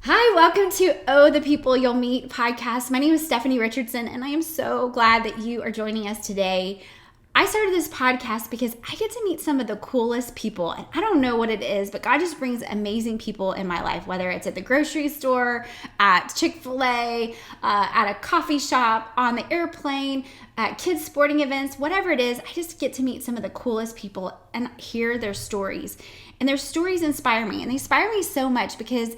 Hi, welcome to Oh, the People You'll Meet podcast. My name is Stephanie Richardson, and I am so glad that you are joining us today. I started this podcast because I get to meet some of the coolest people, and I don't know what it is, but God just brings amazing people in my life, whether it's at the grocery store, at Chick-fil-A, at a coffee shop, on the airplane, at kids' sporting events, whatever it is. I just get to meet some of the coolest people and hear their stories. And their stories inspire me, and they inspire me so much because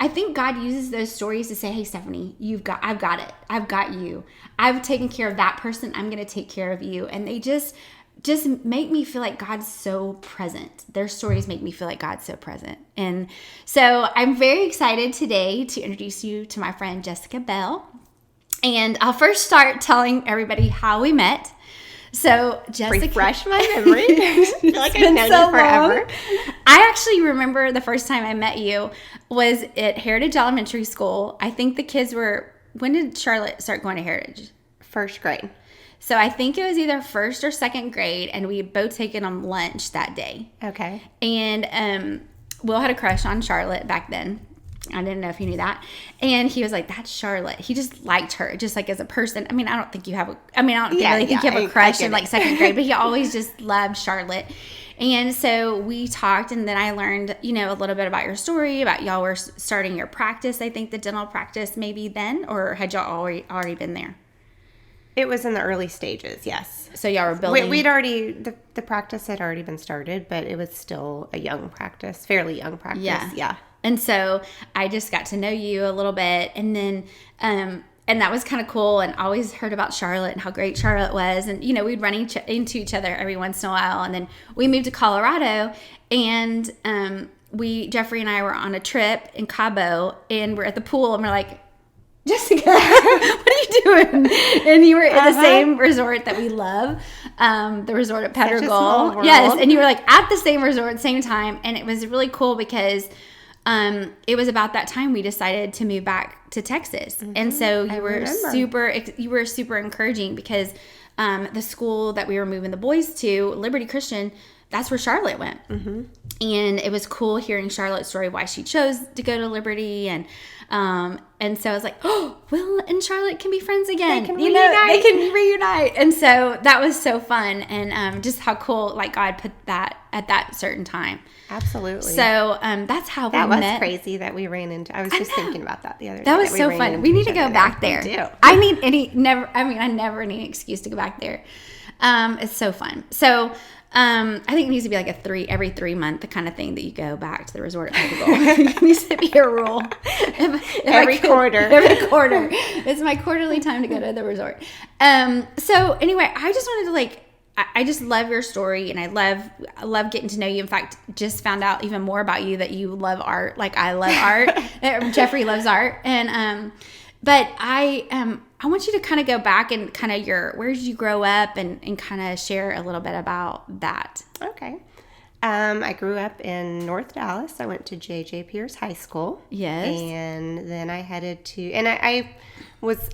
I think God uses those stories to say, hey, Stephanie, I've got it. I've got you. I've taken care of that person. I'm going to take care of you. And they just make me feel like God's so present. Their stories make me feel like God's so present. And so I'm very excited today to introduce you to my friend Jessica Bell. And I'll first start telling everybody how we met. So Jessica, refresh my memory. I feel like I've known you forever. Long. I actually remember the first time I met you was at Heritage Elementary School. I think the kids were, when did Charlotte start going to Heritage? First grade. So I think it was either first or second grade, and we had both taken them lunch that day. Okay. And Will had a crush on Charlotte back then. I didn't know if you knew that. And he was like, that's Charlotte. He just liked her, just like as a person. I mean, I don't think you have really think you have a crush in like second grade, but he always just loved Charlotte. And so we talked, and then I learned, a little bit about your story, about y'all were starting your practice, I think the dental practice maybe then, or had y'all already been there? It was in the early stages, yes. So y'all were building. We'd already, the practice had already been started, but it was still a young practice, fairly young practice. Yeah. And so I just got to know you a little bit, and then, and that was kind of cool, and always heard about Charlotte and how great Charlotte was. And, we'd run into each other every once in a while. And then we moved to Colorado, and Jeffrey and I were on a trip in Cabo, and we're at the pool, and we're like, Jessica, what are you doing? And you were in the same resort that we love, the resort at Pedregal. Yes, and you were like at the same resort at the same time. And it was really cool because it was about that time we decided to move back to Texas. Mm-hmm. And so you were super encouraging because the school that we were moving the boys to, Liberty Christian, that's where Charlotte went. Mm-hmm. And it was cool hearing Charlotte's story, why she chose to go to Liberty. And so I was like, oh, Will and Charlotte can be friends again. They can reunite. And so that was so fun. And just how cool, like, God put that at that certain time. Absolutely. So that's how we met. That was crazy that we ran into. I was just thinking about that the other day. That was so fun. We need to go back there. We do. I never need an excuse to go back there. It's so fun. So I think it needs to be like every 3 month kind of thing that you go back to the resort at Portugal. It needs to be a rule. Every quarter. It's my quarterly time to go to the resort. So anyway, I just wanted to I just love your story, and I love getting to know you. In fact, just found out even more about you, that you love art. Like I love art. Jeffrey loves art. And, but I want you to kind of go back and kind of where did you grow up and kind of share a little bit about that. Okay. I grew up in North Dallas. I went to J.J. Pierce High School. Yes. And then I headed to, and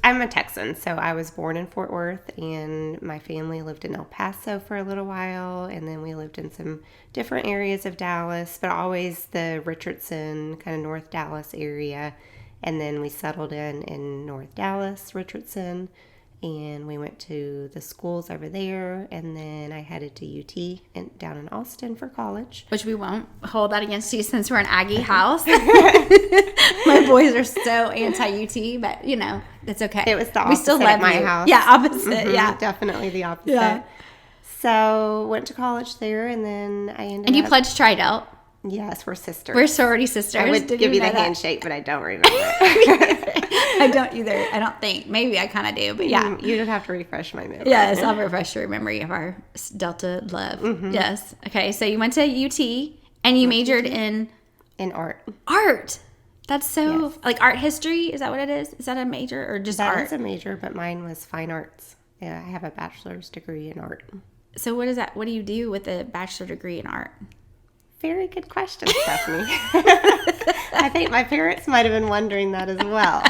I'm a Texan, so I was born in Fort Worth, and my family lived in El Paso for a little while, and then we lived in some different areas of Dallas, but always the Richardson, kind of North Dallas area. And then we settled in North Dallas, Richardson, and we went to the schools over there. And then I headed to UT down in Austin for college. Which we won't hold that against you since we're an Aggie house. My boys are so anti-UT, but, it's okay. It was the opposite we still love at my you. house. Yeah, opposite, Mm-hmm, yeah. Definitely the opposite. Yeah. So went to college there, and then I ended up... And you pledged Tridelt. Yes, we're sisters. We're sorority sisters. I would give you the handshake, but I don't remember it. I don't either. I don't think. Maybe I kind of do, but yeah. You would have to refresh my memory. Yes, I'll refresh your memory of our Delta love. Mm-hmm. Yes. Okay, so you went to UT, and you majored in art. Art. That's so, like art history? Is that what it is? Is that a major or just art? That is a major, but mine was fine arts. Yeah, I have a bachelor's degree in art. So what is that? What do you do with a bachelor degree in art? Very good question, Stephanie. I think my parents might have been wondering that as well.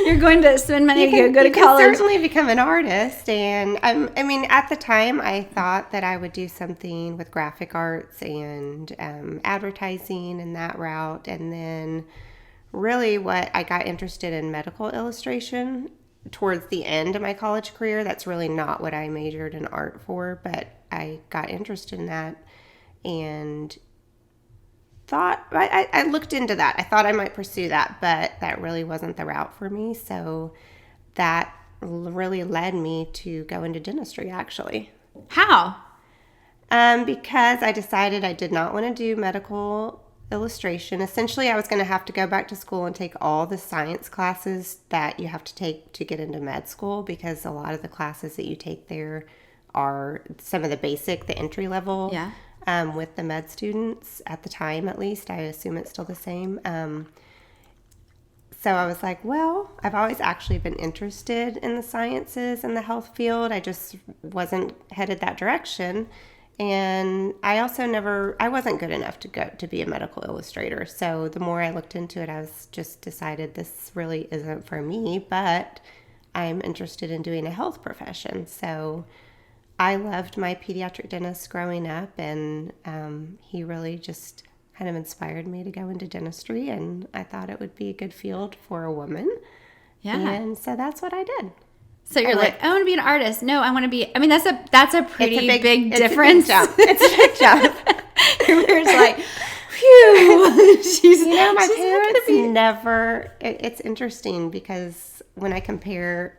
You're going to spend money to go to college. You can certainly become an artist. And at the time, I thought that I would do something with graphic arts and advertising and that route. And then really what I got interested in medical illustration towards the end of my college career. That's really not what I majored in art for, but I got interested in that and thought I looked into that. I thought I might pursue that, but that really wasn't the route for me. So that really led me to go into dentistry, actually. How? Because I decided I did not want to do medical illustration. Essentially, I was going to have to go back to school and take all the science classes that you have to take to get into med school, because a lot of the classes that you take there are some of the basic, the entry level. Yeah. With the med students at the time, at least. I assume it's still the same. So I was like, well, I've always actually been interested in the sciences and the health field. I just wasn't headed that direction. And I also I wasn't good enough to be a medical illustrator. So the more I looked into it, I was just decided this really isn't for me, but I'm interested in doing a health profession. So I loved my pediatric dentist growing up, and he really just kind of inspired me to go into dentistry, and I thought it would be a good field for a woman. Yeah. And so that's what I did. So you're like, I want to be an artist. No, I want to be, I mean, that's a pretty big difference. It's a big jump. You're like, phew. She's, my parents never, it's interesting because when I compare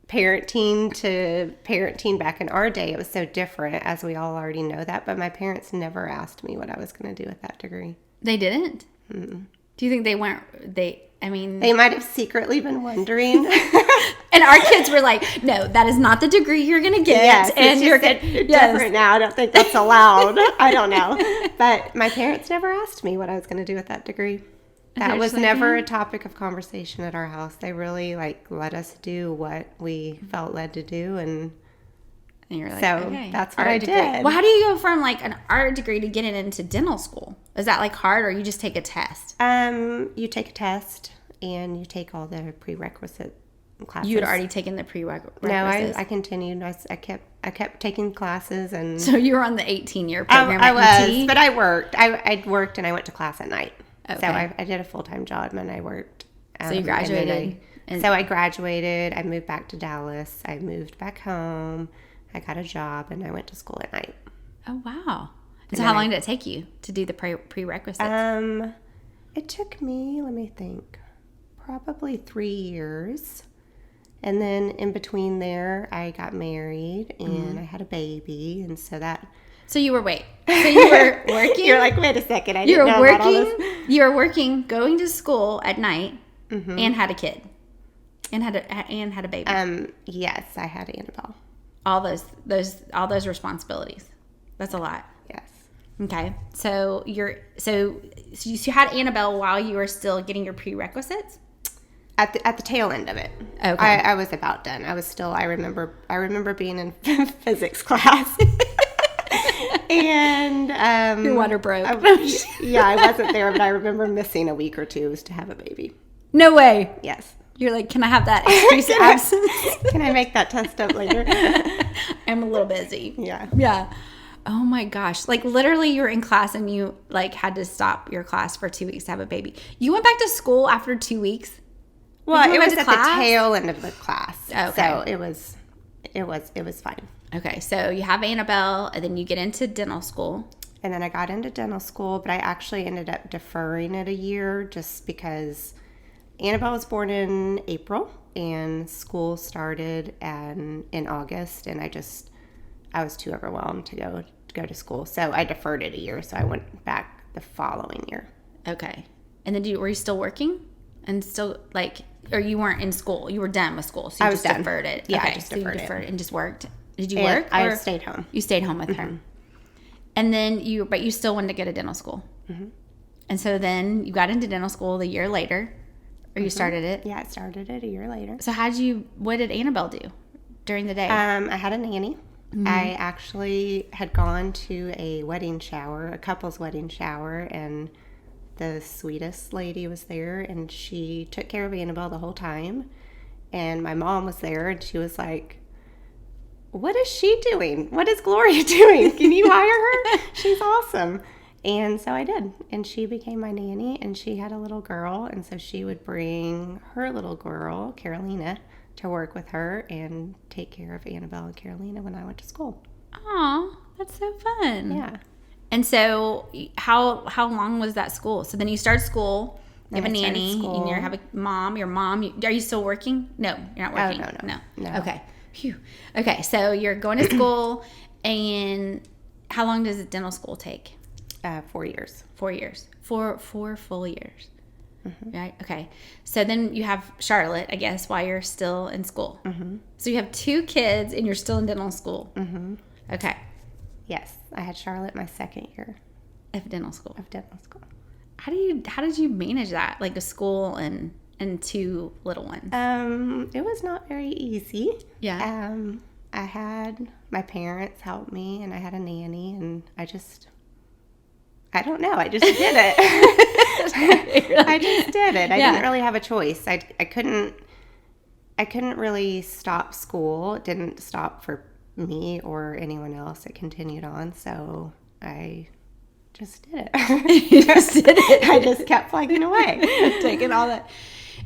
parenting to parenting back in our day, it was so different, as we all already know that, but my parents never asked me what I was going to do with that degree. They didn't? Mm-mm. Do you think they might have secretly been wondering. And our kids were like, no, that is not the degree you're going to get. Yes, and you're different now. I don't think that's allowed. I don't know. But my parents never asked me what I was going to do with that degree. That was never a topic of conversation at our house. They really let us do what we felt led to do, and you're like, so okay, that's what I did. Well, how do you go from like an art degree to getting into dental school? Is that like hard, or you just take a test? You take a test and you take all the prerequisite classes. You had already taken the prerequisites. No, I continued. I kept taking classes, and so you were on the 18-year program. I was, UT? but I worked. I worked, and I went to class at night. Okay. So I did a full-time job, and I worked. So you graduated. So I graduated. I moved back to Dallas. I moved back home. I got a job, and I went to school at night. Oh, wow. So how long did it take you to do the prerequisites? It took me, let me think, probably 3 years. And then in between there, I got married, and I had a baby, and so that... So you were working? You're like, wait a second, you were working, going to school at night, and had a kid, and had a baby. Yes, I had Annabelle. All those responsibilities. That's a lot. Yes. Okay. So you had Annabelle while you were still getting your prerequisites? At the tail end of it. Okay. I was about done. I was still, I remember being in physics class. And your water broke. I wasn't there, but I remember missing a week or two to have a baby. No way. Yes. You're like, can I have that excuse absence? Can I make that test up later? I'm a little busy. Yeah. Yeah. Oh my gosh. Like literally you were in class and you like had to stop your class for 2 weeks to have a baby. You went back to school after 2 weeks? Well, it was at the tail end of the class. Okay. So it was fine. Okay. So you have Annabelle, and then you get into dental school. And then I got into dental school, but I actually ended up deferring it a year just because Annabelle was born in April and school started in August, and I was too overwhelmed to go to school. So I deferred it a year, so I went back the following year. Okay. And then were you still working? And still or you weren't in school. You were done with school. So you just deferred it. Yeah, okay, I just deferred it and just worked. Did you work? I stayed home. You stayed home with her. And then but you still wanted to go to dental school. Mm-hmm. And so then you got into dental school the year later, or you started it? Yeah, I started it a year later. So what did Annabelle do during the day? I had a nanny. Mm-hmm. I actually had gone to a couple's wedding shower, and the sweetest lady was there, and she took care of Annabelle the whole time. And my mom was there, and she was like, what is she doing? What is Gloria doing? Can you hire her? She's awesome. And so I did. And she became my nanny, and she had a little girl. And so she would bring her little girl, Carolina, to work with her and take care of Annabelle and Carolina when I went to school. Aw, that's so fun. Yeah. And so how long was that school? So then you start school, you have a nanny, and you have a mom. Your mom, are you still working? No, you're not working. Oh, no. Okay. Phew. Okay, so you're going to school, and how long does dental school take? 4 years. 4 years. Four full years. Mm-hmm. Right? Okay. So then you have Charlotte, I guess, while you're still in school. Mm-hmm. So you have 2 kids, and you're still in dental school. Mm-hmm. Okay. Yes, I had Charlotte my second year of dental school. How did you manage that, like a school and 2 little ones? It was not very easy. Yeah. I had my parents help me, and I had a nanny, and I don't know. I just did it. I just did it. I didn't really have a choice. I couldn't really stop school. It didn't stop for me or anyone else. It continued on. So I just did it. You just did it. I just kept plugging away. Taking all that.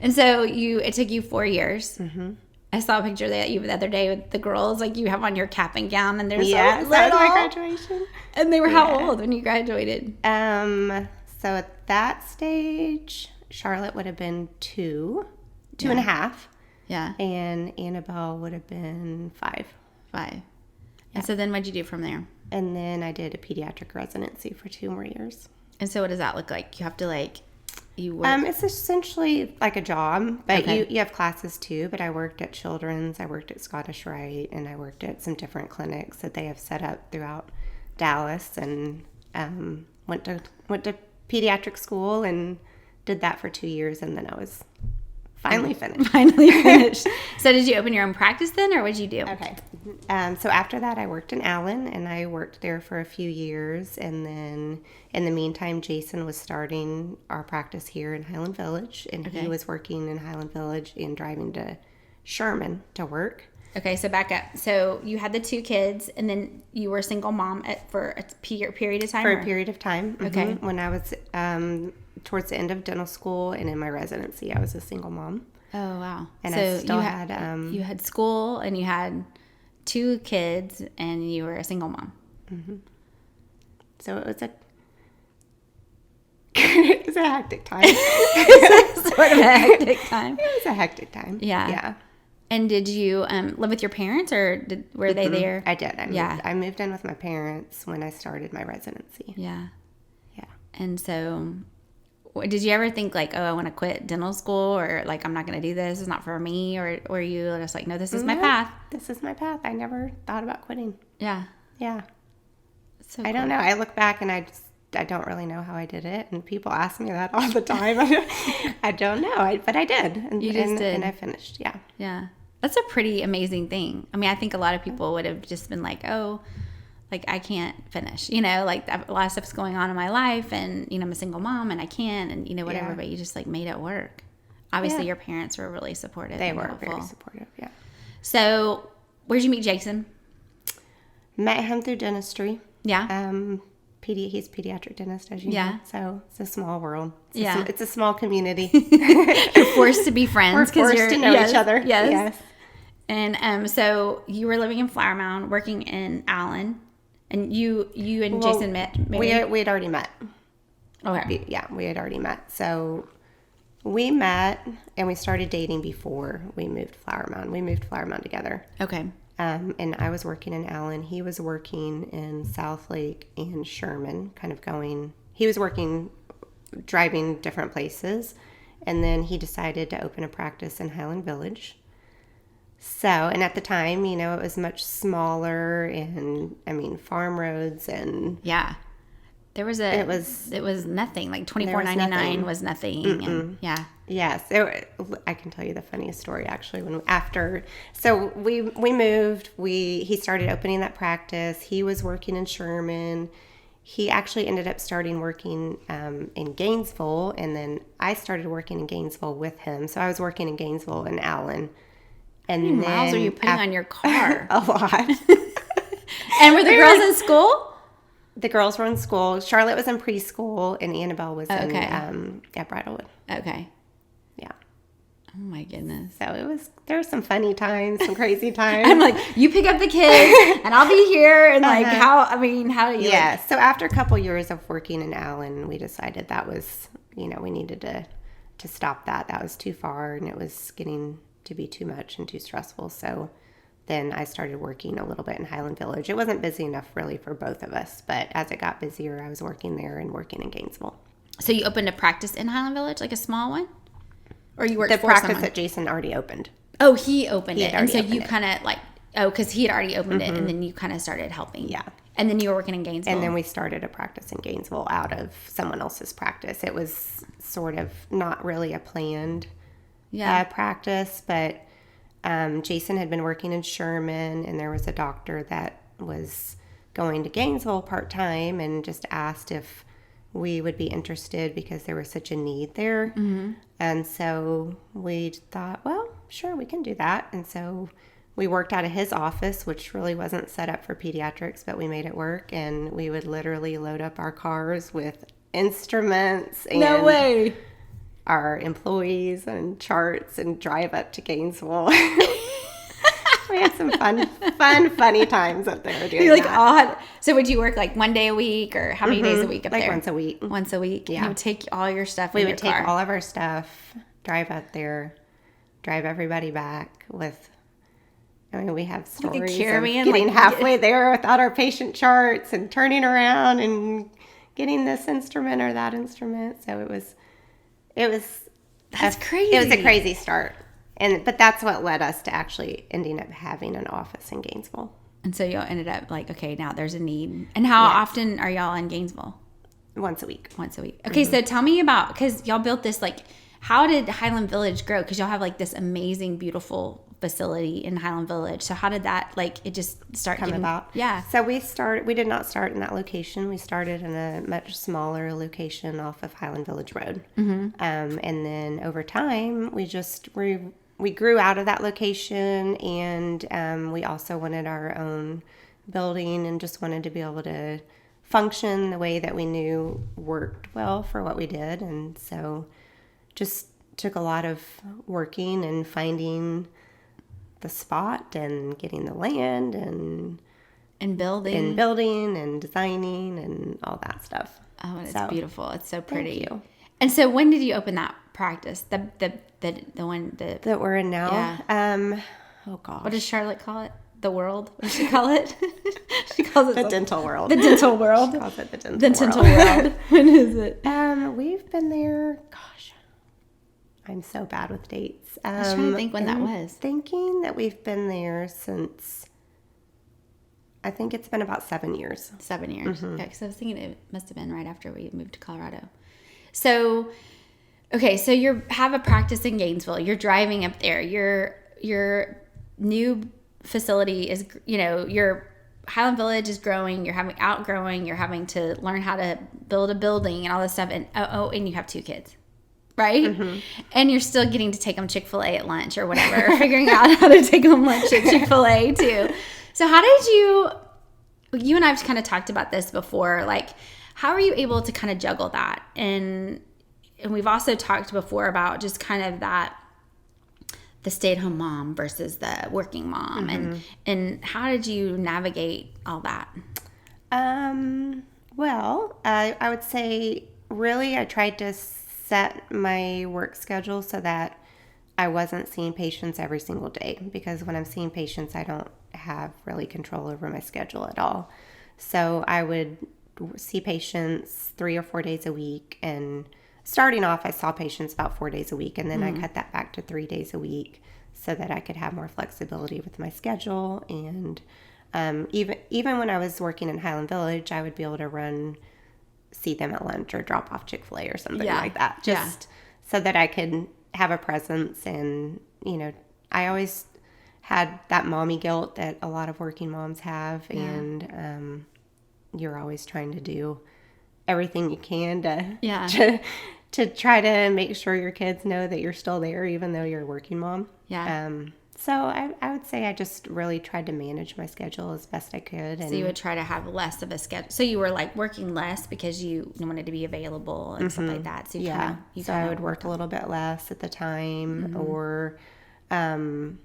And so it took you 4 years. Mm-hmm. I saw a picture that you the other day with the girls, like you have on your cap and gown, and they're so little. That was my graduation. And they were how old when you graduated? So at that stage, Charlotte would have been 2 and a half. Yeah. And Annabelle would have been 5. Yeah. And so then what'd you do from there? And then I did a pediatric residency for 2 more years. And so what does that look like? You have to you work? It's essentially like a job, but you have classes too. But I worked at Children's, I worked at Scottish Rite, and I worked at some different clinics that they have set up throughout Dallas, and went to pediatric school and did that for 2 years, and then I was finally finished. So did you open your own practice then, or what did you do? Okay. So after that, I worked in Allen, and I worked there for a few years. And then in the meantime, Jason was starting our practice here in Highland Village, and he was working in Highland Village and driving to Sherman to work. Okay, so back up. So you had the 2 kids, and then you were a single mom for a period of time? For a period of time. Mm-hmm. Okay. When I was towards the end of dental school and in my residency, I was a single mom. Oh, wow. And so I still had... you had school, and you had 2 kids, and you were a single mom. Mm-hmm. So it was it was a hectic time. Sort of a hectic time. It was a hectic time. Yeah. And did you live with your parents, or were they there? I did. I moved in with my parents when I started my residency. Yeah. And so, did you ever think like, oh, I want to quit dental school, or like, I'm not going to do this, it's not for me, or were you just like, no, this is my path? This is my path. I never thought about quitting. Yeah. So I don't know. I look back and I don't really know how I did it, and people ask me that all the time. I don't know, but I did. And, you just did. And I finished. Yeah. That's a pretty amazing thing. I mean, I think a lot of people would have just been like, oh, like I can't finish, like a lot of stuff's going on in my life, and, I'm a single mom and I can't, and, whatever, but you just like made it work. Obviously your parents were really supportive. They were very supportive. Yeah. So where'd you meet Jason? Met him through dentistry. Yeah. He's a pediatric dentist, as you know. So it's a small world. It's a small community. You're forced to be friends. We're forced to know each other. Yes. And so you were living in Flower Mound, working in Allen, and you and Jason met. We had already met. Okay. We had already met. So we met and we started dating before we moved to Flower Mound. We moved to Flower Mound together. Okay. And I was working in Allen. He was working in Southlake and Sherman, he was working, driving different places. And then he decided to open a practice in Highland Village. So, and at the time, it was much smaller, and farm roads, and there was it was nothing, like $24.99 was nothing. And yes, I can tell you the funniest story actually. So we moved, he started opening that practice. He was working in Sherman. He actually ended up working in Gainesville, and then I started working in Gainesville with him. So I was working in Gainesville and Allen. And how many miles are you putting on your car? A lot. And were the girls in school? The girls were in school. Charlotte was in preschool, and Annabelle was in at Bridalwood. Okay. Yeah. Oh my goodness. So there were some funny times, some crazy times. I'm like, you pick up the kids and I'll be here. And like, how do you? Yeah. So after a couple years of working in Allen, we decided that was, we needed to stop that. That was too far and it was getting to be too much and too stressful. So then I started working a little bit in Highland Village. It wasn't busy enough really for both of us, but as it got busier, I was working there and working in Gainesville. So you opened a practice in Highland Village, like a small one? Or you worked the for practice someone? that Jason already opened. Oh, he opened it. And so opened you kind of like, because he had already opened it and then you kind of started helping. Yeah. And then you were working in Gainesville. And then we started a practice in Gainesville out of someone else's practice. It was sort of not really a planned practice, but Jason had been working in Sherman, and there was a doctor that was going to Gainesville part-time and just asked if we would be interested because there was such a need there. Mm-hmm. And so we thought, well, sure, we can do that. And so we worked out of his office, which really wasn't set up for pediatrics, but we made it work. And we would literally load up our cars with instruments and no way. Our employees and charts and drive up to Gainesville. We had some funny times up there doing You're like, that. So would you work like one day a week or how many days a week up like there? Once a week. Once a week? Yeah. You would take all your stuff We in would your take car. all of our stuff, drive up there, drive everybody back with, we have stories of getting halfway there without our patient charts and turning around and getting this instrument or that instrument. So That's crazy. It was a crazy start. But that's what led us to actually ending up having an office in Gainesville. And so y'all ended up like, okay, now there's a need. And how often are y'all in Gainesville? Once a week. Once a week. Okay, so tell me about, because y'all built this, like, how did Highland Village grow? Because y'all have like this amazing, beautiful facility in Highland Village. So how did that, like, it just start come about? Yeah. So we did not start in that location. We started in a much smaller location off of Highland Village Road. Mm-hmm. And then over time, we grew out of that location, and we also wanted our own building and just wanted to be able to function the way that we knew worked well for what we did. And so just took a lot of working and finding the spot and getting the land and building and designing and all that stuff. Oh, and it's beautiful. It's so pretty. Thank you. And so when did you open that practice? The one that we're in now? Yeah. Oh gosh. What does Charlotte call it? The world? What does she call it? She calls it the dental world. The dental world. She calls it the dental world. The dental world. When is it? We've been there, gosh, I'm so bad with dates. I was trying to think when that was. Thinking that we've been there since, I think it's been about 7 years. 7 years. Mm-hmm. Yeah, because I was thinking it must have been right after we moved to Colorado. So, okay, so you have a practice in Gainesville. You're driving up there. Your new facility is, your Highland Village is growing. You're outgrowing. You're having to learn how to build a building and all this stuff. And and you have 2 kids, right? Mm-hmm. And you're still getting to take them Chick-fil-A at lunch or whatever, figuring out how to take them lunch at Chick-fil-A too. So how did you and I've kind of talked about this before, like, how are you able to kind of juggle that? And we've also talked before about just kind of that, the stay-at-home mom versus the working mom. Mm-hmm. And how did you navigate all that? Well, I would say really I tried to set my work schedule so that I wasn't seeing patients every single day, because when I'm seeing patients, I don't have really control over my schedule at all. So I would see patients 3 or 4 days a week, and starting off I saw patients about 4 days a week, and then I cut that back to 3 days a week so that I could have more flexibility with my schedule. And even when I was working in Highland Village, I would be able to see them at lunch or drop off Chick-fil-A or something like that, just so that I could have a presence. And I always had that mommy guilt that a lot of working moms have, and you're always trying to do everything you can to try to make sure your kids know that you're still there, even though you're a working mom. Yeah. So I would say I just really tried to manage my schedule as best I could. And so you would try to have less of a schedule. So you were like working less because you wanted to be available and stuff like that. So so I would work a little bit less at the time, or, when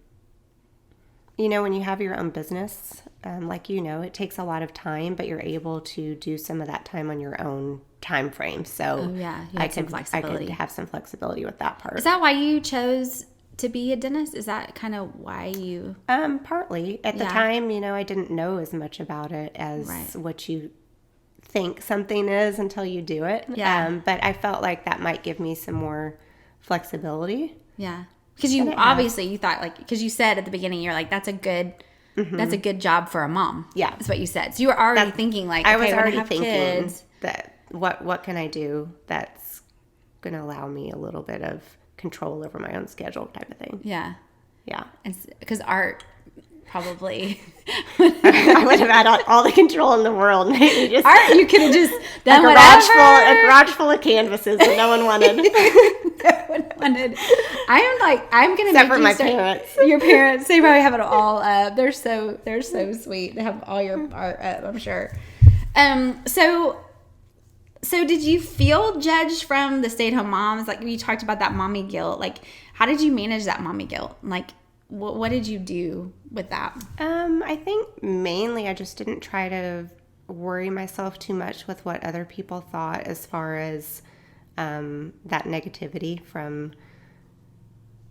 you have your own business, it takes a lot of time, but you're able to do some of that time on your own time frame. So you I some flexibility. I could have some flexibility with that part. Is that why you chose to be a dentist? Is that kind of why you... Partly. At the time, I didn't know as much about it as what you think something is until you do it. Yeah. But I felt like that might give me some more flexibility. Yeah. Because you thought, because you said at the beginning, you're like, that's a good job for a mom. Yeah. That's what you said. So you were already thinking like, I was already thinking kids, that what can I do that's going to allow me a little bit of control over my own schedule type of thing. Yeah. Yeah. Because art probably... I would have had all the control in the world. Maybe just art, you could have just done a garage full of canvases that no one wanted. No one wanted. I'm going to Except for my parents. Your parents, they probably have it all up. They're so sweet. They have all your art up, I'm sure. So did you feel judged from the stay-at-home moms? Like, you talked about that mommy guilt. Like, how did you manage that mommy guilt? Like, what did you do with that? I think mainly I just didn't try to worry myself too much with what other people thought as far as that negativity from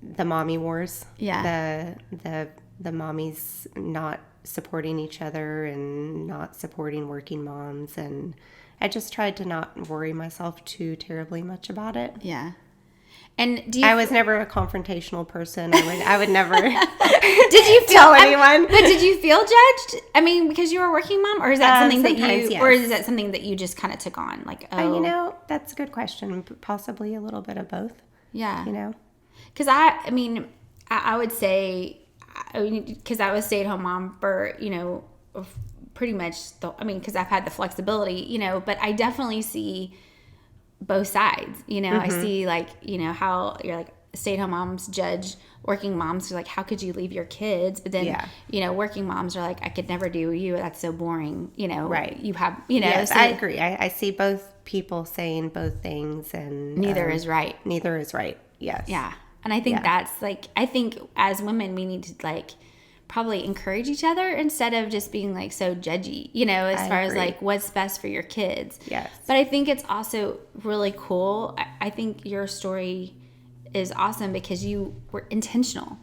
the mommy wars. Yeah. The mommies not supporting each other and not supporting working moms, and I just tried to not worry myself too terribly much about it. Yeah. And I was never a confrontational person. I would never did you tell anyone. But did you feel judged? I mean, because you were a working mom, or is that something that you, yes. or is that something that you just kind of took on? Like, that's a good question. Possibly a little bit of both. Yeah. Because I would say, because I was a stay-at-home mom for, pretty much because I've had the flexibility, but I definitely see both sides, I see how you're like stay-at-home moms judge working moms. Are like, how could you leave your kids? But then, working moms are like, I could never do you. That's so boring. Right. You have, Yes, so I agree. I see both people saying both things, and neither is right. Neither is right. Yes. Yeah. And I think that's I think as women, we need to probably encourage each other instead of just being so judgy, as far as what's best for your kids. Yes. But I think it's also really cool. I think your story is awesome because you were intentional.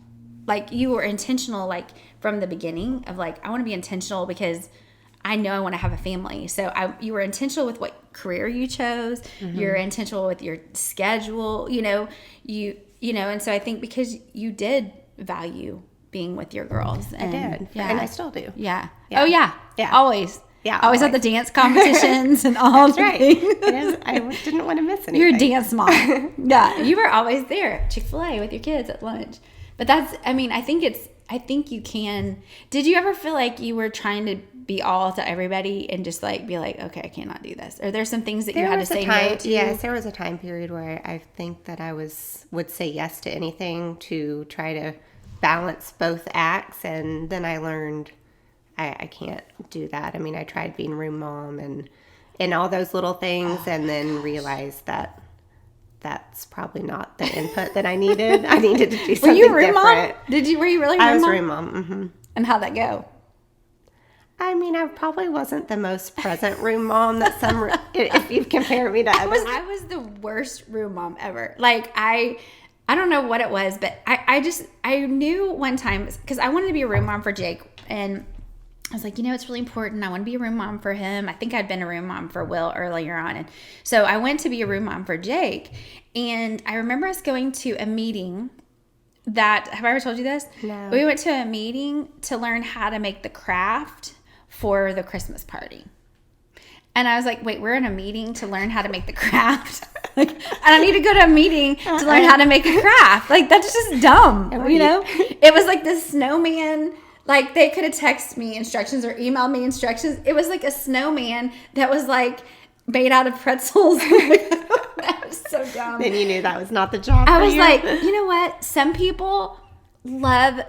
You were intentional, from the beginning of I want to be intentional because I know I want to have a family. So you were intentional with what career you chose. Mm-hmm. You're intentional with your schedule, and so I think because you did value being with your girls. And I did. Yeah. And I still do. Yeah. Oh, yeah. Yeah. Always. Yeah. Always at the dance competitions and all. That's right. I didn't want to miss anything. You're a dance mom. Yeah. You were always there at Chick-fil-A with your kids at lunch. But I think you can. Did you ever feel like you were trying to be all to everybody and just be like, okay, I cannot do this? Or there's some things that you had to say no to? Yes, there was a time period where I think that I would say yes to anything to try to balance both acts, and then I learned I can't do that. I tried being room mom and all those little things, and then realized that that's probably not the input that I needed. I needed to do something different. Were you room mom? Were you really room mom? I was room mom. Mm-hmm. And how'd that go? I probably wasn't the most present room mom that some, if you compare me to others. I was the worst room mom ever. I don't know what it was, but I knew one time, because I wanted to be a room mom for Jake, and I was like, it's really important. I want to be a room mom for him. I think I'd been a room mom for Will earlier on. And so I went to be a room mom for Jake. And I remember us going to a meeting have I ever told you this? No. We went to a meeting to learn how to make the craft for the Christmas party. And I was like, wait, we're in a meeting to learn how to make the craft? And I need to go to a meeting to learn how to make a craft. That's just dumb, It was like this snowman. They could have texted me instructions or emailed me instructions. It was like a snowman that was made out of pretzels. That was so dumb. Then you knew that was not the job for you. I was like, you know what? Some people love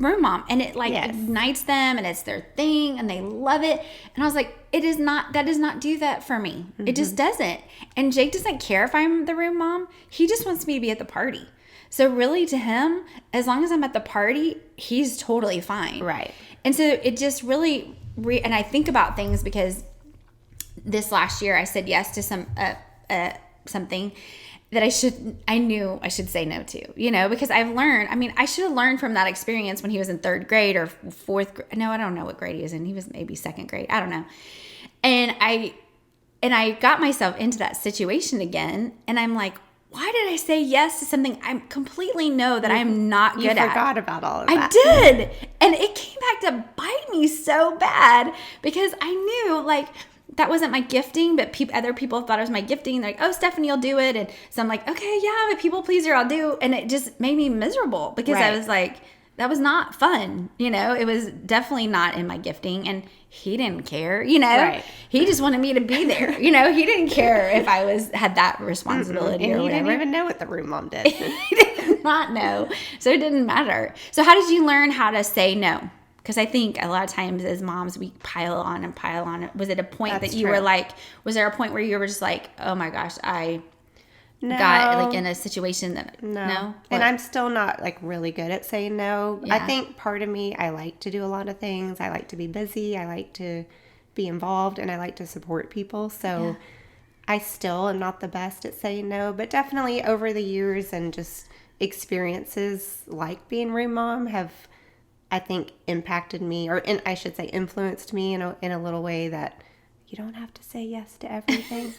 room mom, and it like Yes. ignites them, and it's their thing, and they love it. And I was like, that does not do that for me. It just doesn't. And Jake doesn't care if I'm the room mom. He just wants me to be at the party. So really, to him, as long as I'm at the party, he's totally fine. Right. And so it just really, and I think about things because this last year I said yes to something that I knew I should say no to, because I've learned, I should have learned from that experience when he was in 3rd grade or 4th grade. No, I don't know what grade he was in. He was maybe 2nd grade. I don't know. And I got myself into that situation again. And I'm like, why did I say yes to something I completely know that I'm not good at? You forgot about all of that. I did. And it came back to bite me so bad because I knew like that wasn't my gifting, but other people thought it was my gifting. They're like, oh, Stephanie, you'll do it. And so I'm like, okay, yeah, I'm a people pleaser. I'll do. And it just made me miserable because I was like, that was not fun. It was definitely not in my gifting. And he didn't care, Right. He just wanted me to be there. He didn't care if I had that responsibility and or he whatever. didn't even know what the room mom did. He did not know. So it didn't matter. So how did you learn how to say no? Because I think a lot of times as moms, we pile on and pile on. Was it a point That's that you true. were like, was there a point where you were just like, oh my gosh, I got like in a situation that, no? And I'm still not like really good at saying no. Yeah. I think part of me, I like to do a lot of things. I like to be busy. I like to be involved, and I like to support people. So I still am not the best at saying no, but definitely over the years and just experiences like being room mom have, I think, impacted me, or I should say influenced me in a little way that you don't have to say yes to everything.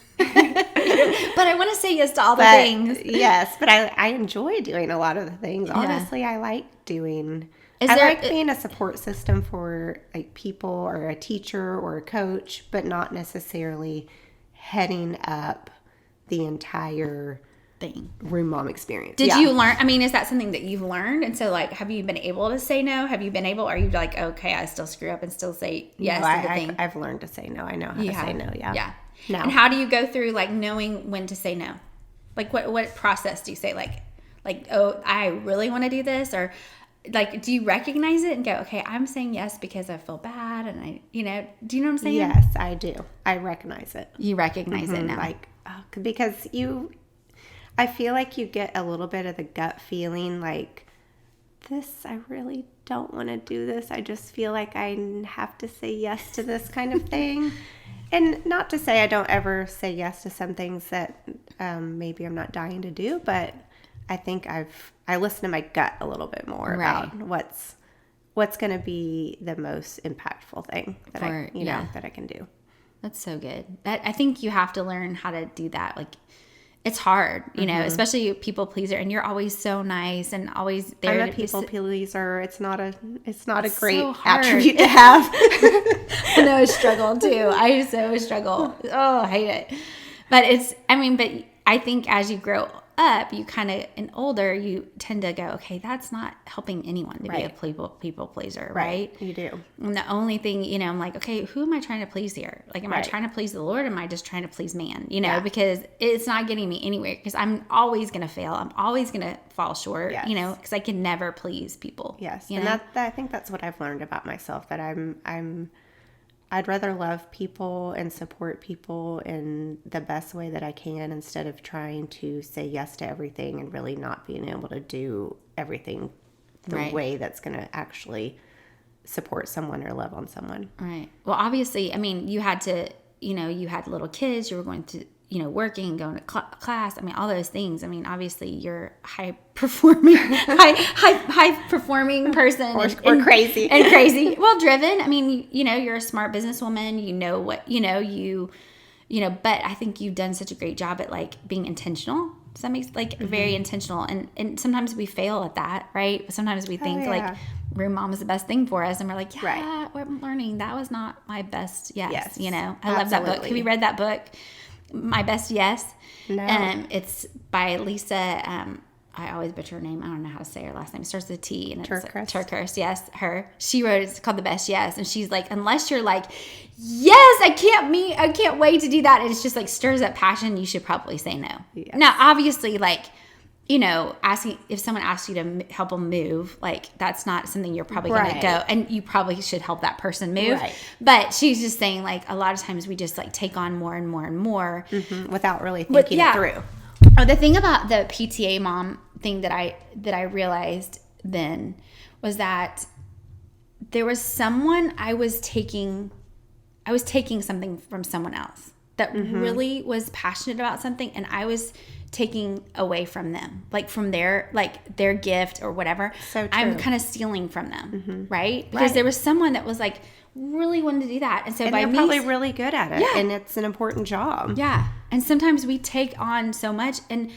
But I want to say yes to all the things. Yes, but I enjoy doing a lot of the things. Honestly, I like doing... I like being a support system for like people or a teacher or a coach, but not necessarily heading up the entire thing. Room mom experience. Did you learn? Is that something that you've learned? And so, like, have you been able to say no? Have you been able? Are you like, okay, I still screw up and still say yes to the thing? I've learned to say no. I know how to say no. Yeah. Yeah. No. And how do you go through like knowing when to say no? Like, what process do you say? Like, oh, I really want to do this, or like, do you recognize it and go, okay, I'm saying yes because I feel bad, and do you know what I'm saying? Yes, I do. I recognize it. You recognize it now, like because I feel like you get a little bit of the gut feeling like, I really don't want to do this. I just feel like I have to say yes to this kind of thing. And not to say I don't ever say yes to some things that maybe I'm not dying to do, but I think I listen to my gut a little bit more about what's going to be the most impactful thing that that I can do. That's so good. I think you have to learn how to do that. Like, it's hard, especially a people pleaser, and you're always so nice and always there. I'm a people pleaser. It's not a great so hard. attribute to have. I know, I struggle too. I so struggle. Oh, I hate it. But but I think as you grow up, you kind of, and older, you tend to go, okay, that's not helping anyone to be a people pleaser, right? You do. And the only thing, I'm like, okay, who am I trying to please here? Like, am I trying to please the Lord? Or am I just trying to please man? Because it's not getting me anywhere, because I'm always going to fail. I'm always going to fall short, because I can never please people. Yes. And I think that's what I've learned about myself, that I'd rather love people and support people in the best way that I can, instead of trying to say yes to everything and really not being able to do everything the way that's going to actually support someone or love on someone. Right. Well, obviously, you had to, you had little kids, you were going to, working, going to class. All those things. Obviously you're high performing person or crazy and crazy. Well, driven. You're a smart businesswoman, but I think you've done such a great job at like being intentional. Does that make very intentional? And sometimes we fail at that, right? Sometimes we think like room mom is the best thing for us, and we're like, I'm learning. That was not my best. Yes. I love that book. Have you read that book? My Best Yes. No. It's by Lisa. I always butcher her name. I don't know how to say her last name. It starts with a T. And Turkhurst. Yes, her. She wrote it. It's called The Best Yes. And she's like, unless you're like, yes, I can't wait to do that. And it's just like stirs up passion, you should probably say no. Yes. Now, obviously, like, you know, asking if someone asks you to help them move, like that's not something you're probably going to go, and you probably should help that person move. Right. But she's just saying, like, a lot of times we just like take on more and more and more without really thinking it through. Oh, the thing about the PTA mom thing that I realized then was that there was someone I was taking something from someone else that really was passionate about something, and I was taking away from them, like from their gift or whatever. So true. I'm kind of stealing from them, right? Because there was someone that was like really wanted to do that, and so by they're me, probably really good at it, and it's an important job. Yeah, and sometimes we take on so much, and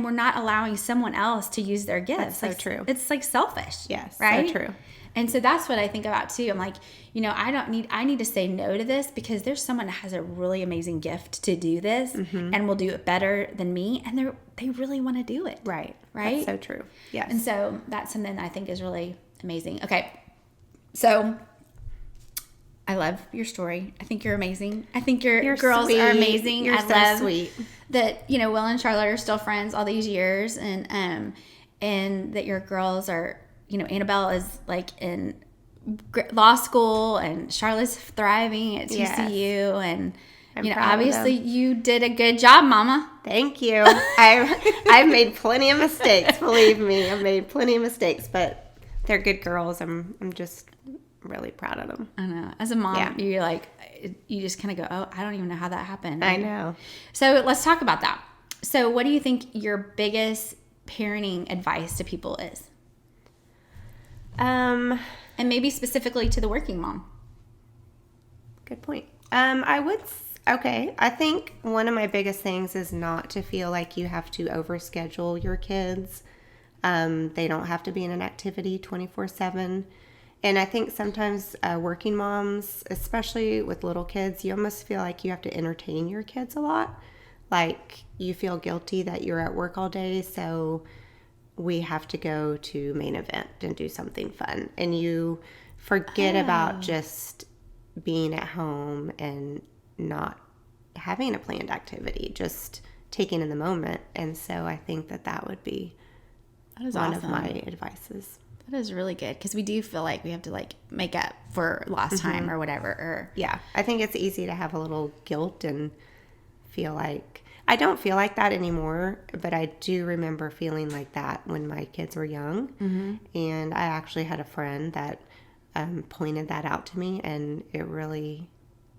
we're not allowing someone else to use their gifts. That's so true. It's like selfish. Yes, right. So true. And so that's what I think about too. I'm like, you know, I need to say no to this because there's someone that has a really amazing gift to do this and will do it better than me. And they really want to do it. Right. Right. That's so true. Yes. And so that's something that I think is really amazing. Okay. So I love your story. I think you're amazing. I think your girls sweet. Are amazing. You're so sweet. That, you know, Will and Charlotte are still friends all these years, and that your girls are, you know, Annabelle is like in law school and Charlotte's thriving at TCU, and you know, obviously you did a good job, Mama. Thank you. I've made plenty of mistakes. Believe me, I've made plenty of mistakes, but they're good girls. I'm just really proud of them. I know. As a mom, you're like, you just kind of go, oh, I don't even know how that happened. I know. So let's talk about that. So what do you think your biggest parenting advice to people is? And maybe specifically to the working mom. Good point. I think one of my biggest things is not to feel like you have to overschedule your kids. They don't have to be in an activity 24/7. And I think sometimes working moms, especially with little kids, you almost feel like you have to entertain your kids a lot. Like you feel guilty that you're at work all day, so we have to go to main event and do something fun. And you forget about just being at home and not having a planned activity, just taking in the moment. And so I think that would be one of my advices. That is really good, because we do feel like we have to like make up for lost time or whatever. I think it's easy to have a little guilt and feel like, I don't feel like that anymore, but I do remember feeling like that when my kids were young. And I actually had a friend that pointed that out to me, and it really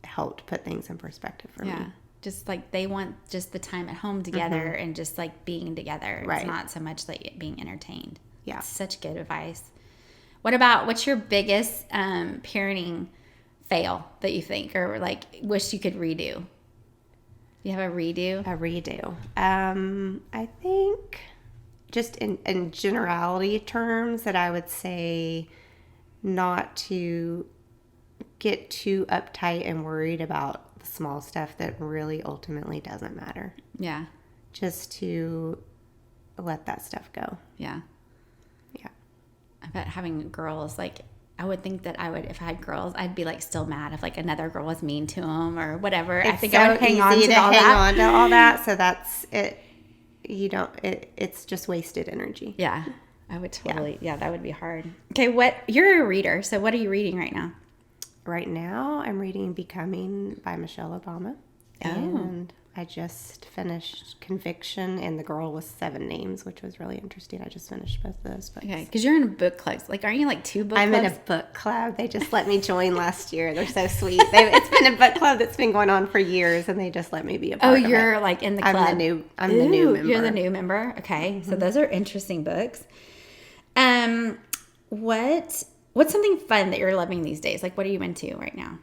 helped put things in perspective for me. Just like they want just the time at home together and just like being together. It's not so much like being entertained. Yeah. It's such good advice. What's your biggest parenting fail that you think, or like wish you could redo? You have a redo? I think just in generality terms that I would say not to get too uptight and worried about the small stuff that really ultimately doesn't matter. Yeah. Just to let that stuff go. Yeah. Yeah. I bet having girls, like, I would think that if I had girls, I'd be like still mad if like another girl was mean to them or whatever. I think I would hang on to all that. So that's it. It's just wasted energy. Yeah. I would totally. Yeah, that would be hard. Okay. You're a reader. So what are you reading right now? Right now, I'm reading Becoming by Michelle Obama. And I just finished Conviction and The Girl with 7 Names, which was really interesting. I just finished both of those books. Okay, because you're in a book club. Like, aren't you like 2 book clubs? I'm in a book club. They just let me join last year. They're so sweet. It's been a book club that's been going on for years, and they just let me be a part of it. Oh, you're like in the club. I'm the new member. You're the new member. Okay, so those are interesting books. What's something fun that you're loving these days? Like, what are you into right now?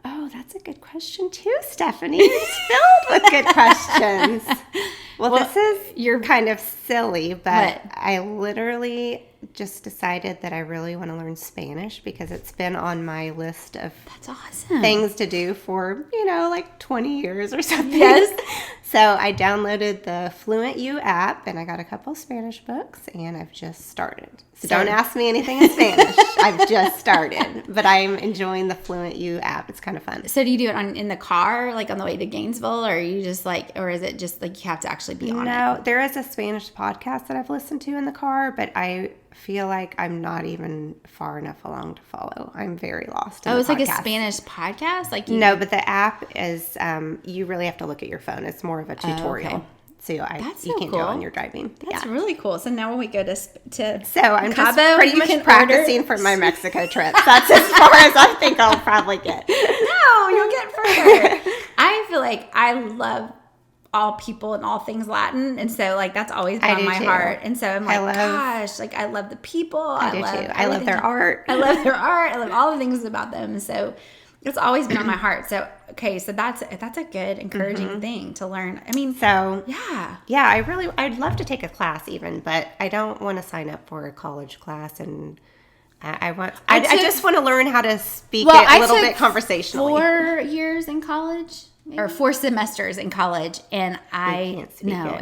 Oh, that's a good question too, Stephanie. It's filled with good questions. Well, this is kind of silly, but I literally just decided that I really want to learn Spanish because it's been on my list of that's awesome things to do for, like 20 years or something. Yes. So I downloaded the Fluent U app, and I got a couple Spanish books, and I've just started. So don't ask me anything in Spanish. I've just started, but I'm enjoying the Fluent U app. It's kind of fun. So do you do it in the car, like on the way to Gainesville, or are you just like, or is it just like you have to actually be on it? No, there is a Spanish podcast that I've listened to in the car, but I feel like I'm not even far enough along to follow. I'm very lost. It's like a Spanish podcast? No, but the app is, you really have to look at your phone. It's more of a tutorial. Okay. So you can't do it when you're driving. That's really cool. So now when we go to So I'm Cabo, just pretty much practicing for my Mexico trip. That's as far as I think I'll probably get. No, you'll get further. I feel like I love all people and all things Latin, and so like that's always been on my heart. And so I'm like, I love the people. I do too. I love their art. I love their art. I love all the things about them. So it's always been on my heart. So so that's a good encouraging thing to learn. I mean, I'd love to take a class even, but I don't want to sign up for a college class, and I just want to learn how to speak it a little bit conversationally. 4 years in college. Maybe. Or 4 semesters in college, and I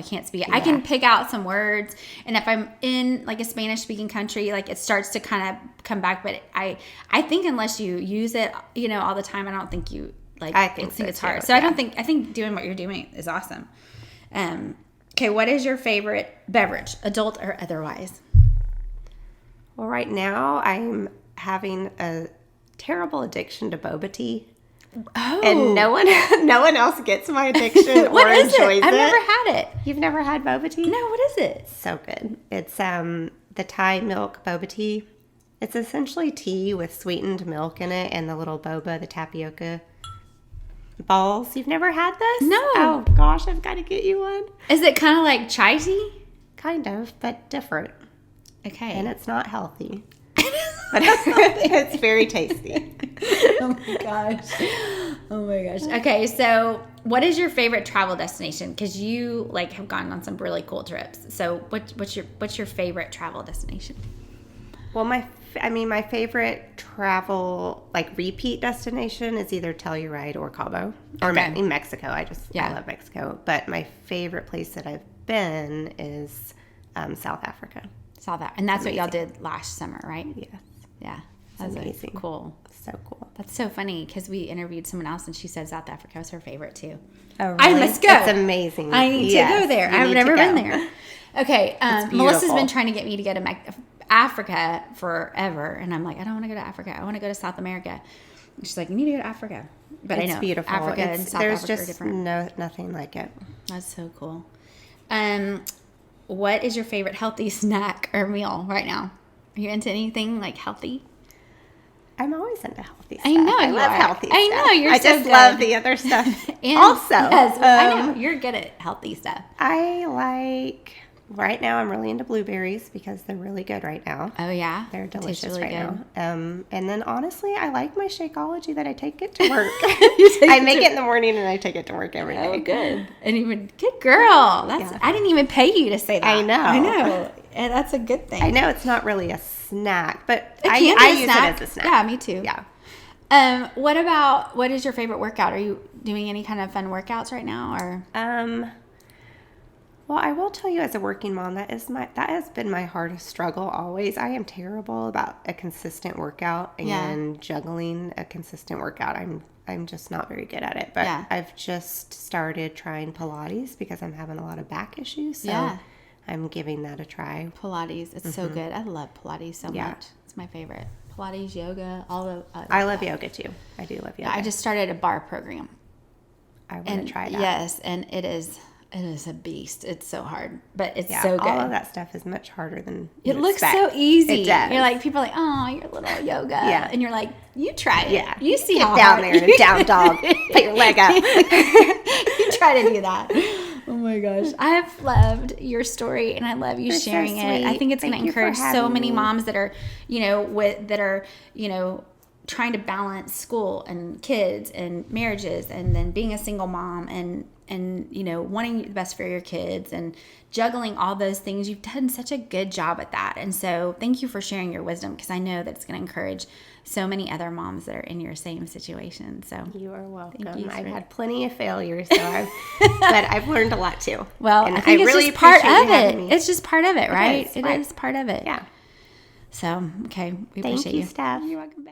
can't speak it. Yeah. I can pick out some words, and if I'm in like a Spanish speaking country, like it starts to kind of come back. But I think unless you use it, all the time, I don't think you like. I think it's hard. So I think doing what you're doing is awesome. Okay, what is your favorite beverage, adult or otherwise? Well, right now I'm having a terrible addiction to boba tea. Oh. And no one else gets my addiction or enjoys it. I've never had it. You've never had boba tea? No, what is it? So good. It's the Thai milk boba tea. It's essentially tea with sweetened milk in it and the little boba, the tapioca balls. You've never had this? No. Oh gosh, I've got to get you one. Is it kind of like chai tea? Kind of, but different. Okay. And it's not healthy. But it's very tasty. Oh my gosh. Okay, so what is your favorite travel destination? Because you have gone on some really cool trips. So what's your favorite travel destination? Well, my favorite travel repeat destination is either Telluride or Cabo or in Mexico. I love Mexico. But my favorite place that I've been is South Africa. And that's what y'all did last summer, right? Yes. Yeah. That's amazing. Cool. So cool. That's so funny because we interviewed someone else and she said South Africa was her favorite too. Oh, really? I must go. It's amazing. I need to go there. I've never been there. Okay. Melissa's been trying to get me to go to Africa forever. And I'm like, I don't want to go to Africa. I want to go to South America. And she's like, you need to go to Africa. But it's I know beautiful. Africa and South Africa are different. There's just nothing like it. That's so cool. What is your favorite healthy snack or meal right now? Are you into anything healthy? I'm always into healthy stuff. I know I love healthy stuff. I know you're I so just good. love the other stuff. And also, yes, I know you're good at healthy stuff. Right now I'm really into blueberries because they're really good right now. Oh yeah, they're delicious really right good. now. And then honestly, I like my Shakeology that I take it to work. I make it in the morning and I take it to work every day. Oh, good. And even good girl. I didn't even pay you to say that. I know. And that's a good thing. I know it's not really a snack, but I use it as a snack. Yeah, me too. Yeah. What is your favorite workout? Are you doing any kind of fun workouts right now, or? Well, I will tell you, as a working mom, that has been my hardest struggle always. I am terrible about a consistent workout and juggling a consistent workout. I'm just not very good at it. But I've just started trying Pilates because I'm having a lot of back issues. So I'm giving that a try. Pilates, it's so good. I love Pilates so much. It's my favorite. Pilates, yoga, all of. I love yoga too. I do love yoga. I just started a bar program. I want to try that. Yes, and it is a beast. It's so hard, but it's so good. All of that stuff is much harder than it looks so easy. It does. You're like, people are like, oh, your little yoga. Yeah. And you're like, you try it. Yeah. You see Get how down hard. there in a down dog. Put your leg up. You try to do that. Oh my gosh. I have loved your story and I love you sharing it. I think it's going to encourage so many moms that are, trying to balance school and kids and marriages and then being a single mom and and wanting the best for your kids and juggling all those things. You've done such a good job at that. And so thank you for sharing your wisdom, because I know that it's going to encourage so many other moms that are in your same situation. So you are welcome. Thank you I've had plenty of failures, but I've learned a lot too. Well, and I think it's really just part appreciate of you having it. me. It's just part of it, right? It is It is part of it. Yeah. So, okay. We Thank appreciate you, Steph. You're welcome.